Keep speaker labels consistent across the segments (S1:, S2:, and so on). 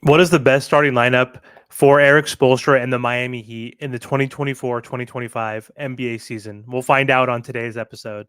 S1: What is the best starting lineup for Erik Spoelstra and the Miami Heat in the 2024-2025 NBA season? We'll find out on today's episode.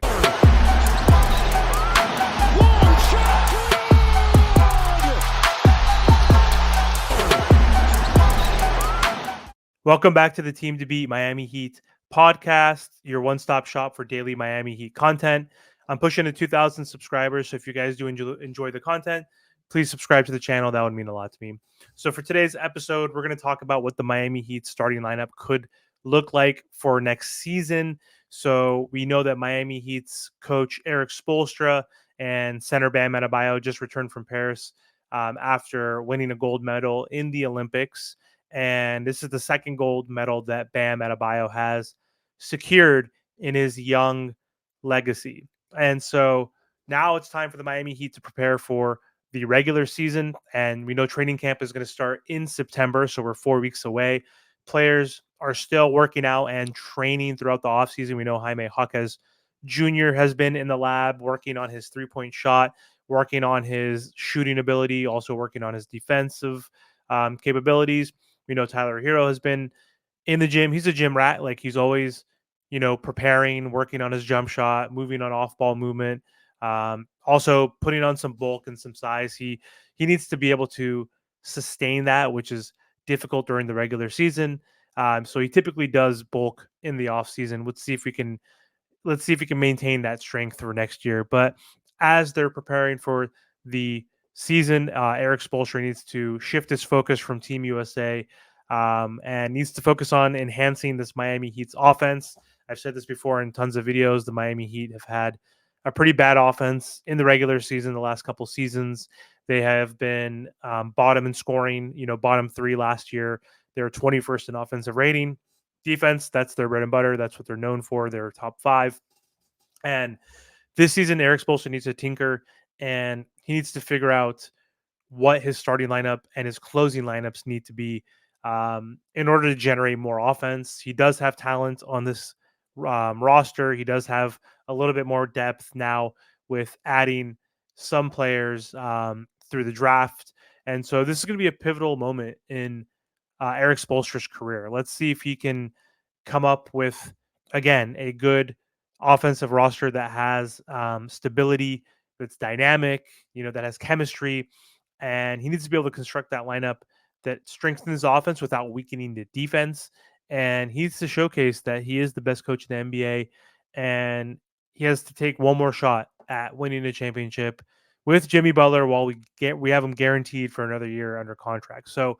S1: Welcome back to the Team to Beat Miami Heat podcast, your one-stop shop for daily Miami Heat content. I'm pushing to 2,000 subscribers, so if you guys do enjoy the content, please subscribe to the channel. That would mean a lot to me. So for today's episode, we're going to talk about what the Miami Heat starting lineup could look like for next season. So we know that Miami Heat's coach Erik Spoelstra and center Bam Adebayo just returned from Paris after winning a gold medal in the Olympics. And this is the second gold medal that Bam Adebayo has secured in his young legacy. And so now it's time for the Miami Heat to prepare for the regular season. And we know training camp is going to start in September. So we're 4 weeks away. Players are still working out and training throughout the offseason. We know Jaime Jaquez Jr. has been in the lab working on his three-point shot, working on his shooting ability, also working on his defensive capabilities. We know Tyler Hero has been in the gym. He's a gym rat. Like he's always, preparing, working on his jump shot, moving on off ball movement, also putting on some bulk and some size. He needs to be able to sustain that, which is difficult during the regular season. So he typically does bulk in the off season. Let's see if he can maintain that strength for next year. But as they're preparing for the season, Erik Spoelstra needs to shift his focus from Team USA and needs to focus on enhancing this Miami Heat's offense. I've said this before in tons of videos. The Miami Heat have had a pretty bad offense in the regular season the last couple seasons. They have been bottom in scoring, bottom three last year. They're 21st in offensive rating. Defense, that's their bread and butter. That's what they're known for. They're top five. And this season, Erik Spoelstra needs to tinker and he needs to figure out what his starting lineup and his closing lineups need to be in order to generate more offense. He does have talent on this roster. He does have a little bit more depth now with adding some players through the draft. And so this is going to be a pivotal moment in Erik Spoelstra's career. Let's see if he can come up with, again, a good offensive roster that has stability, that's dynamic, that has chemistry. And he needs to be able to construct that lineup that strengthens the offense without weakening the defense. And he needs to showcase that he is the best coach in the NBA. And he has to take one more shot at winning a championship with Jimmy Butler while we have him guaranteed for another year under contract. So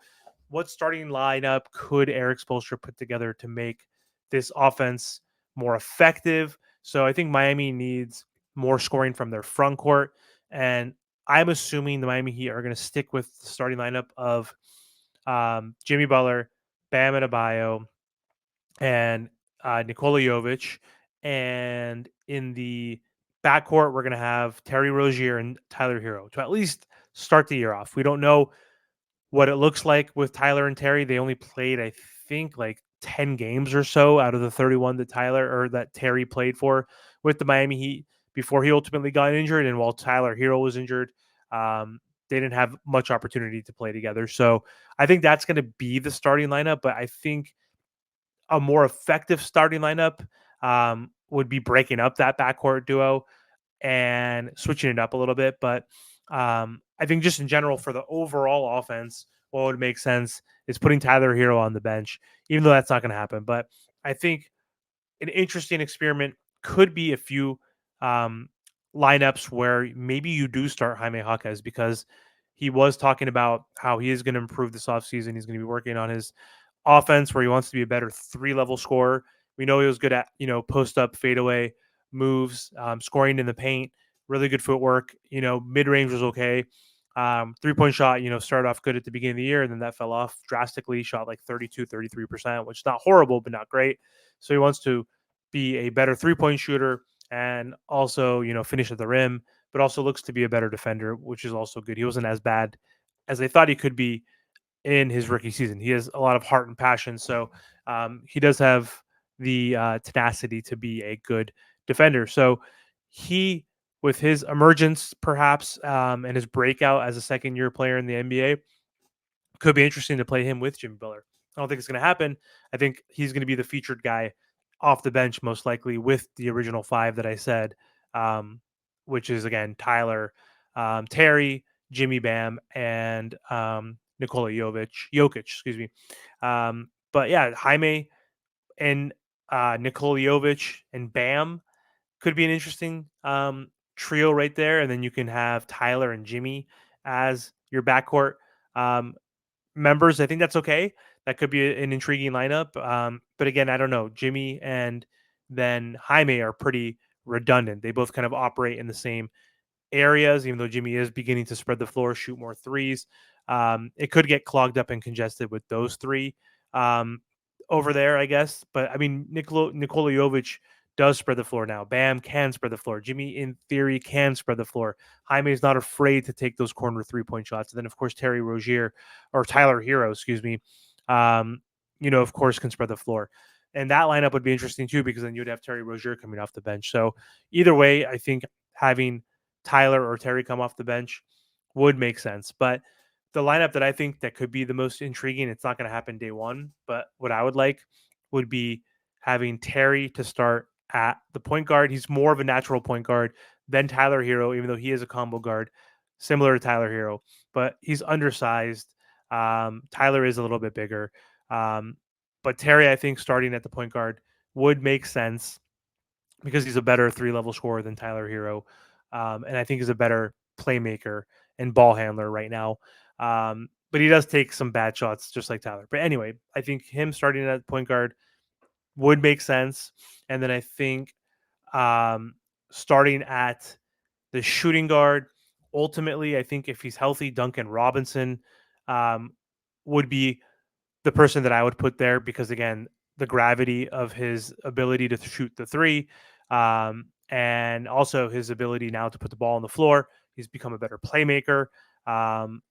S1: what starting lineup could Erik Spoelstra put together to make this offense more effective? So I think Miami needs more scoring from their front court. And I'm assuming the Miami Heat are going to stick with the starting lineup of Jimmy Butler, Bam Adebayo, and Nikola Jovic. And in the backcourt, we're going to have Terry Rozier and Tyler Hero to at least start the year off. We don't know what it looks like with Tyler and Terry. They only played, I think, like 10 games or so out of the 31 that Terry played for with the Miami Heat before he ultimately got injured. And while Tyler Hero was injured, they didn't have much opportunity to play together. So I think that's going to be the starting lineup. But I think a more effective starting lineup would be breaking up that backcourt duo and switching it up a little bit. But I think just in general for the overall offense, what would make sense is putting Tyler Hero on the bench, even though that's not going to happen. But I think an interesting experiment could be a few lineups where maybe you do start Jaime Jaquez because he was talking about how he is going to improve this offseason. He's going to be working on his offense where he wants to be a better three-level scorer. We know he was good at, post-up fadeaway moves, scoring in the paint, really good footwork. Mid-range was okay. Three-point shot, started off good at the beginning of the year, and then that fell off drastically, shot like 32, 33%, which is not horrible, but not great. So he wants to be a better three-point shooter and also, finish at the rim, but also looks to be a better defender, which is also good. He wasn't as bad as they thought he could be in his rookie season. He has a lot of heart and passion. So he does have the tenacity to be a good defender. So he, with his emergence perhaps and his breakout as a second-year player in the NBA, could be interesting to play him with Jimmy Butler. I don't think it's going to happen. I think he's going to be the featured guy off the bench, most likely, with the original five that I said, um, which is, again, Tyler, Terry, Jimmy Bam, and Nikola Jokic, excuse me. But yeah, Jaime and Nikola Jovic and Bam could be an interesting trio right there. And then you can have Tyler and Jimmy as your backcourt members. I think that's okay. That could be an intriguing lineup. But again, I don't know. Jimmy and then Jaime are pretty redundant. They both kind of operate in the same areas, even though Jimmy is beginning to spread the floor, shoot more threes. It could get clogged up and congested with those three um, over there, I guess. But I mean, Nikola Jovic does spread the floor now. Bam can spread the floor. Jimmy, in theory, can spread the floor. Jaime is not afraid to take those corner 3-point shots. And then, of course, Terry Rozier or Tyler Hero, excuse me, um, of course, can spread the floor. And that lineup would be interesting too, because then you'd have Terry Rozier coming off the bench. So either way, I think having Tyler or Terry come off the bench would make sense. But the lineup that I think that could be the most intriguing, it's not going to happen day one, but what I would like would be having Terry to start at the point guard. He's more of a natural point guard than Tyler Hero, even though he is a combo guard, similar to Tyler Hero, but he's undersized. Tyler is a little bit bigger. But Terry, I think, starting at the point guard would make sense because he's a better three-level scorer than Tyler Hero, and I think he's a better playmaker and ball handler right now. But he does take some bad shots, just like Tyler. But anyway, I think him starting at point guard would make sense, and then I think um, starting at the shooting guard, ultimately, I think if he's healthy, Duncan Robinson um, would be the person that I would put there because again, the gravity of his ability to shoot the three, and also his ability now to put the ball on the floor. He's become a better playmaker.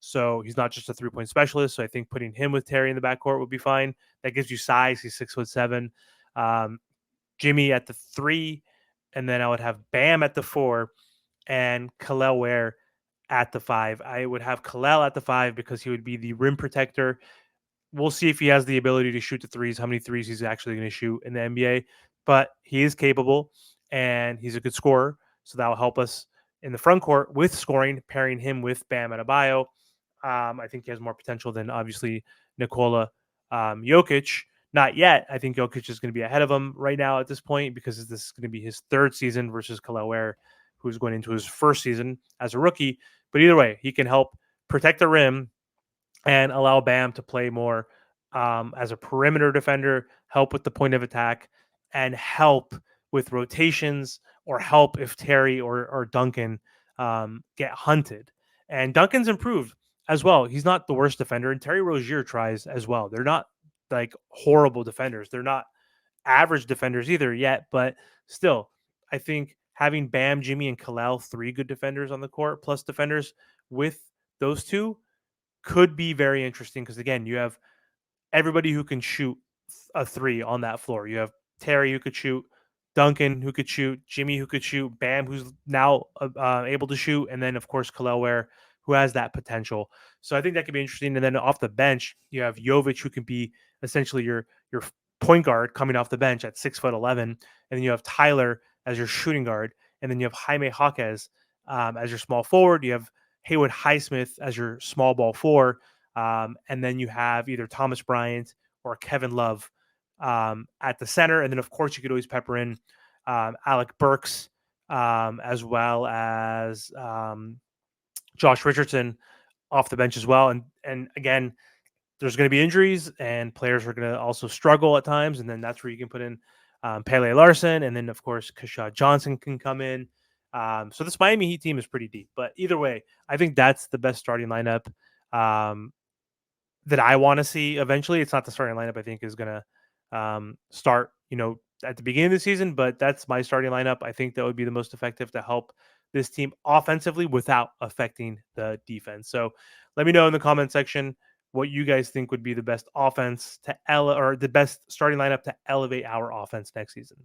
S1: So he's not just a 3-point specialist. So I think putting him with Terry in the backcourt would be fine. That gives you size. He's 6'7". Jimmy at the three, and then I would have Bam at the four and Kalel Ware at the five. I would have Kalel at the five because he would be the rim protector. We'll see if he has the ability to shoot the threes, how many threes he's actually going to shoot in the NBA. But he is capable and he's a good scorer. So that will help us in the front court with scoring, pairing him with Bam Adebayo. I think he has more potential than obviously Nikola Jokic. Not yet. I think Jokic is going to be ahead of him right now at this point because this is going to be his third season versus Kalel Ware, who's going into his first season as a rookie. But either way, he can help protect the rim and allow Bam to play more as a perimeter defender, help with the point of attack, and help with rotations or help if Terry or Duncan get hunted. And Duncan's improved as well. He's not the worst defender, and Terry Rozier tries as well. They're not like horrible defenders. They're not average defenders either yet, but still, I think having Bam, Jimmy, and Kalel, three good defenders on the court, plus defenders with those two could be very interesting because again, you have everybody who can shoot a three on that floor. You have Terry who could shoot, Duncan who could shoot, Jimmy who could shoot, Bam who's now able to shoot, and then of course Kalel Ware who has that potential. So I think that could be interesting. And then off the bench, you have Jovic who can be essentially your point guard coming off the bench at 6'11", and then you have Tyler as your shooting guard, and then you have Jaime Jaquez as your small forward. You have Haywood Highsmith as your small ball four. And then you have either Thomas Bryant or Kevin Love at the center. And then, of course, you could always pepper in Alec Burks as well as Josh Richardson off the bench as well. And again, there's going to be injuries and players are going to also struggle at times. And then that's where you can put in Pele Larson. And then, of course, Keshad Johnson can come in. So this Miami Heat team is pretty deep. But either way, I think that's the best starting lineup that I want to see eventually. It's not the starting lineup I think is going to start, at the beginning of the season, but that's my starting lineup. I think that would be the most effective to help this team offensively without affecting the defense. So let me know in the comment section what you guys think would be the best offense to or the best starting lineup to elevate our offense next season.